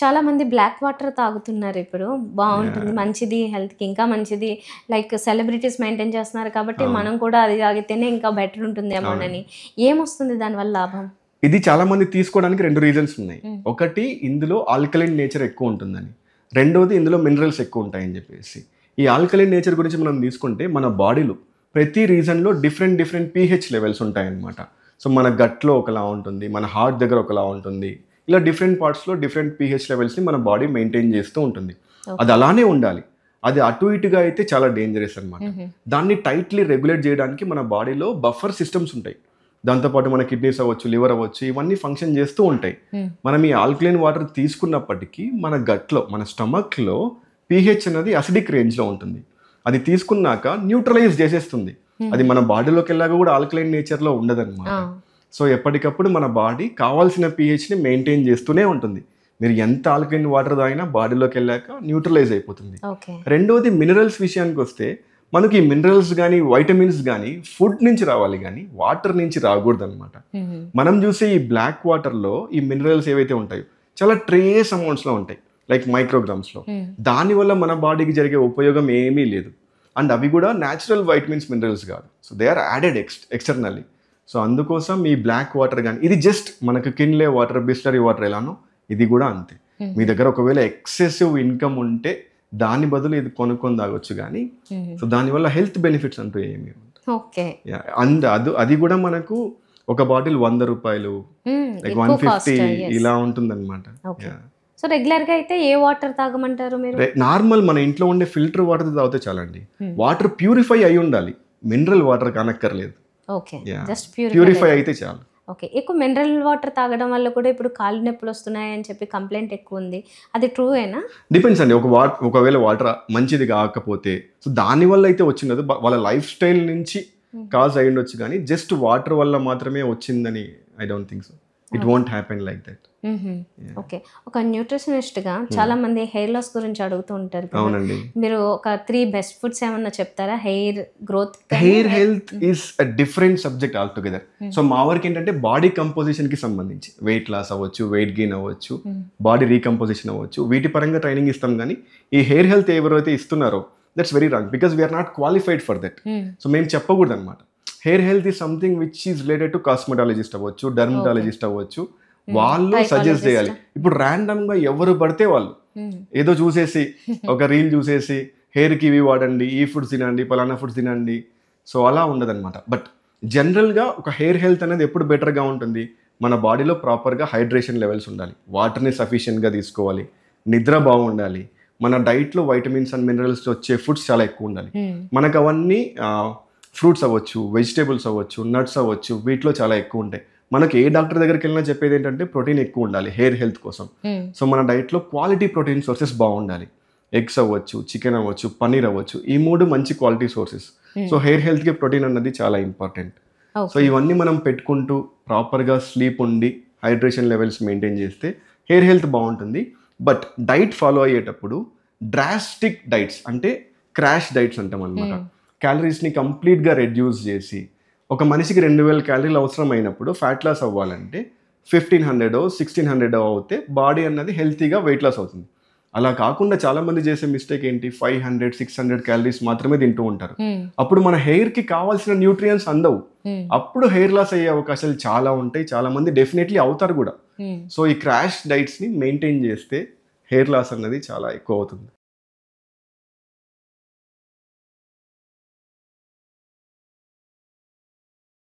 చాలా మంది black water తాగుతున్నారు ఇప్పుడు. బావుంటుంది. మంచిది హెల్త్‌కి ఇంకా మంచిది. లైక్ సెలబ్రిటీస్ మెయింటైన్ చేస్తున్నారు కాబట్టి అవును. మనం కూడా అది తాగితేనే ఇంకా బెటర్ ఉంటుందేమోనని. అవునండి. ఏమొస్తుంది దానివల్ల లాభం? ఇది చాలా మంది తీసుకోవడానికి 2 రీజన్స్ ఉన్నాయి. హ్మ్. ఒకటి ఇందులో ఆల్కలైన్ నేచర్ ఎక్కువ ఉంటుందని. రెండోది ఇందులో మినరల్స్ ఎక్కువ ఉంటాయని చెప్పేసి. ఈ ఆల్కలైన్ నేచర్ గురించి మనం తీసుకుంటే మన బాడీలో ప్రతి రీజన్‌లో డిఫరెంట్ పీహెచ్ లెవెల్స్ ఉంటాయన్నమాట. సో, మన గట్‌లో ఒకలా ఉంటుంది. మన హార్ట్ దగ్గర ఒకలా ఉంటుంది. ఇలా డిఫరెంట్ పార్ట్స్‌లో డిఫరెంట్ పీహెచ్ లెవెల్స్‌ని మన బాడీ మెయింటైన్ చేస్తూ ఉంటుంది. అది ఓకే. అలానే ఉండాలి. అది అటు ఇటుగా అయితే చాలా డేంజరస్ అన్నమాట. హుహు. దాన్ని టైట్‌లీ రెగ్యులేట్ చేయడానికి మన బాడీలో బఫర్ సిస్టమ్స్ ఉంటాయి. దాంతో పాటు మన కిడ్నీస్ అవ్వచ్చు, లివర్ అవ్వచ్చు, ఇవన్నీ ఫంక్షన్ చేస్తూ ఉంటాయి. హ్మ్. మనం ఈ ఆల్కలైన్ వాటర్ తీసుకున్నప్పటికీ మన గట్‌లో, మన స్టమక్‌లో పీహెచ్ అనేది అసిడిక్ రేంజ్‌లో ఉంటుంది. అది తీసుకున్నాక న్యూట్రలైజ్ చేసేస్తుంది. అది మన బాడీలోకెళ్ళాక కూడా ఆల్కలైన్ నేచర్‌లో ఉండదన్నమాట. ఆ! సో, ఎప్పటికప్పుడు మన బాడీ కావాల్సిన పీహెచ్‌ని మెయింటైన్ చేస్తూనే ఉంటుంది. మీరు ఎంత ఆల్కలైన్ వాటర్ తాగినా బాడీలోకెళ్ళాక న్యూట్రలైజ్ అయిపోతుంది. ఓకే. రెండోది మినరల్స్ విషయానికొస్తే, మనకి ఈ మినరల్స్ గానీ, వైటమిన్స్ గానీ ఫుడ్ నుంచి రావాలి గానీ, వాటర్ నుంచి రాకూడదనమాట. హుహు. మనం చూసే ఈ బ్లాక్ వాటర్‌లో ఈ మినరల్స్ ఏవైతే ఉంటాయో, చాలా ట్రేస్ అమౌంట్స్‌లో ఉంటాయి. లైక్ మైక్రోగ్రామ్స్‌లో. హ్మ్. దానివల్ల మన బాడీకి జరిగే ఉపయోగం ఏమీ లేదు. అండ్ అవి కూడా న్యాచురల్ వైటమిన్స్, మినరల్స్ కాదు. So, they are added externally. So, అందుకోసం ఈ బ్లాక్ వాటర్ గానీ, ఇది జస్ట్ మనకు కిన్లే వాటర్, బిస్లరీ వాటర్ ఎలానో ఇది కూడా అంతే. హుహు. మీ దగ్గర ఒకవేళ ఎక్సెసివ్ ఇన్‌కమ్ ఉంటే దాని బదులు ఇది కొనుక్కొని తాగొచ్చు గానీ, హుహు. సో, దానివల్ల హెల్త్ బెనిఫిట్స్ అంటూ ఏమీ ఉండవు. ఓకే. యాహ్! అది కూడా మనకు ఒక బాటిల్ ₹100 హ్మ్. లైక్ ఎక్కువ 150 కాస్ట్. యెస్. ఇలా ఉంటుందన్నమాట. ఓకే. యాహ్! సో, రెగ్యులర్‌గా అయితే ఏ వాటర్ తాగమంటారు మీరు? నార్మల్ మన ఇంట్లో ఉండే ఫిల్టర్ వాటర్ తాగితే చాలండి. హ్మ్. వాటర్ ప్యూరిఫై అయి ఉండాలి. మినరల్ వాటర్ కానక్కర్లేదు. ఓకే. యాహ్! జస్ట్ ప్యూరిఫై అయితే చాలు. ఓకే. ఎక్కువ మినరల్ వాటర్ తాగడం వల్ల కూడా ఇప్పుడు కాళ్ళు నొప్పులొస్తున్నాయని చెప్పి కంప్లెయింట్ ఎక్కువుంది. అది ట్రూయేనా? డిపెండ్స్ అండి. ఒకవేళ వాటర్ మంచిది కాకపోతే, సో, దానివల్ల అయితే వచ్చిండదు. వాళ్ళ లైఫ్ స్టైల్ నుంచి హ్మ్. కాజ్ అయ్యుండొచ్చు గానీ, జస్ట్ వాటర్ వల్ల మాత్రమే వచ్చిందని I don't think so. It won't happen like that. హుహు. యాహ్! ఓకే. ఒక న్యూట్రిషనిస్ట్‌గా చాలా మంది హెయిర్ లాస్ గురించి అడుగుతూ ఉంటారు కదా! అవునండి. మీరు ఒక 3 బెస్ట్ ఫుడ్స్ ఏమన్నా చెప్తారా? హెయిర్ గ్రోత్ కానీ hair health is a different subject altogether. హ్మ్. సో, మా వరకు ఏంటంటే బాడీ కంపోజిషన్‌కి సంబంధించి వెయిట్ లాస్ అవ్వచ్చు, వెయిట్ గెయిన్ అవ్వచ్చు, హ్మ్. బాడీ రీకంపోజిషన్ అవ్వచ్చు. వీటి పరంగా ట్రైనింగ్ ఇస్తాం గానీ, ఈ హెయిర్ హెల్త్ ఎవరైతే ఇస్తున్నారో that's very wrong. Because we are not qualified for that. Hmm. So, మేము చెప్పకూడదనమాట. Hair health is something which is related to cosmetologist అవ్వచ్చు, ఓకే. డెర్మటాలజిస్ట్ అవ్వచ్చు. హ్మ్. వాళ్ళు సజెస్ట్ చేయాలి. ట్రైకాలజిస్ట్. ఇప్పుడు ర్యాండమ్‌గా ఎవరు పడితే వాళ్ళు హ్మ్. ఏదో చూసేసి, ఒక రీల్ చూసేసి హెయిర్‌కి ఇవి వాడండి, ఈ ఫుడ్స్ తినండి, పలానా ఫుడ్స్ తినండి. సో, అలా ఉండదనమాట. బట్ జనరల్‌గా ఒక హెయిర్ హెల్త్ అనేది ఎప్పుడు బెటర్‌గా ఉంటుంది. మన బాడీలో ప్రాపర్‌గా హైడ్రేషన్ లెవెల్స్ ఉండాలి. వాటర్‌ని సఫిషియెంట్‌గా తీసుకోవాలి. నిద్ర బాగుండాలి. మన డైట్‌లో వైటమిన్స్ అండ్ మినరల్స్ వచ్చే ఫుడ్స్ చాలా ఎక్కువ ఉండాలి. హ్మ్. మనకు అవన్నీ ఫ్రూట్స్ అవ్వచ్చు, వెజిటబుల్స్ అవ్వచ్చు, నట్స్ అవ్వచ్చు, వీటిలో చాలా ఎక్కువ ఉంటాయి. మనకి ఏ డాక్టర్ దగ్గరికి వెళ్ళినా చెప్పేది ఏంటంటే ప్రోటీన్ ఎక్కువ ఉండాలి హెయిర్ హెల్త్ కోసం. హ్మ్. సో, మన డైట్‌లో క్వాలిటీ ప్రోటీన్ సోర్సెస్ బాగుండాలి. ఎగ్స్ అవ్వచ్చు, చికెన్ అవ్వచ్చు, పన్నీర్ అవ్వచ్చు. ఈ 3 మంచి క్వాలిటీ సోర్సెస్. సో, హ్మ్. హెయిర్ హెల్త్‌కి ప్రోటీన్ అన్నది చాలా ఇంపార్టెంట్. So, okay. ఇవన్నీ మనం పెట్టుకుంటూ ప్రాపర్‌గా స్లీప్ ఉండి, హైడ్రేషన్ లెవెల్స్ మెయింటైన్ చేస్తే హెయిర్ హెల్త్ బాగుంటుంది. బట్ డైట్ ఫాలో అయ్యేటప్పుడు డ్రాస్టిక్ డైట్స్ అంటే క్రాష్ డైట్స్ అంటామనమాట. హ్మ్. క్యాలరీస్‌ని కంప్లీట్‌గా రెడ్యూస్ చేసి, ఒక మనిషికి 2000 క్యాలరీలు అవసరమైనప్పుడు ఫ్యాట్ లాస్ అవ్వాలంటే 1500 1600 అవుతే బాడీ అన్నది హెల్తీగా వెయిట్ లాస్ అవుతుంది. అలా కాకుండా చాలామంది చేసే మిస్టేక్ ఏంటి 500, 600 క్యాలరీస్ మాత్రమే తింటూ ఉంటారు. హ్మ్. అప్పుడు మన హెయిర్‌కి కావాల్సిన న్యూట్రియంట్స్ అందవు. హ్మ్. అప్పుడు హెయిర్ లాస్ అయ్యే అవకాశాలు చాలా ఉంటాయి. చాలామంది డెఫినెట్‌లీ అవుతారు కూడా. హ్మ్. సో, ఈ క్రాష్ డైట్స్‌ని మెయింటైన్ చేస్తే హెయిర్ లాస్ అన్నది చాలా ఎక్కువ అవుతుంది.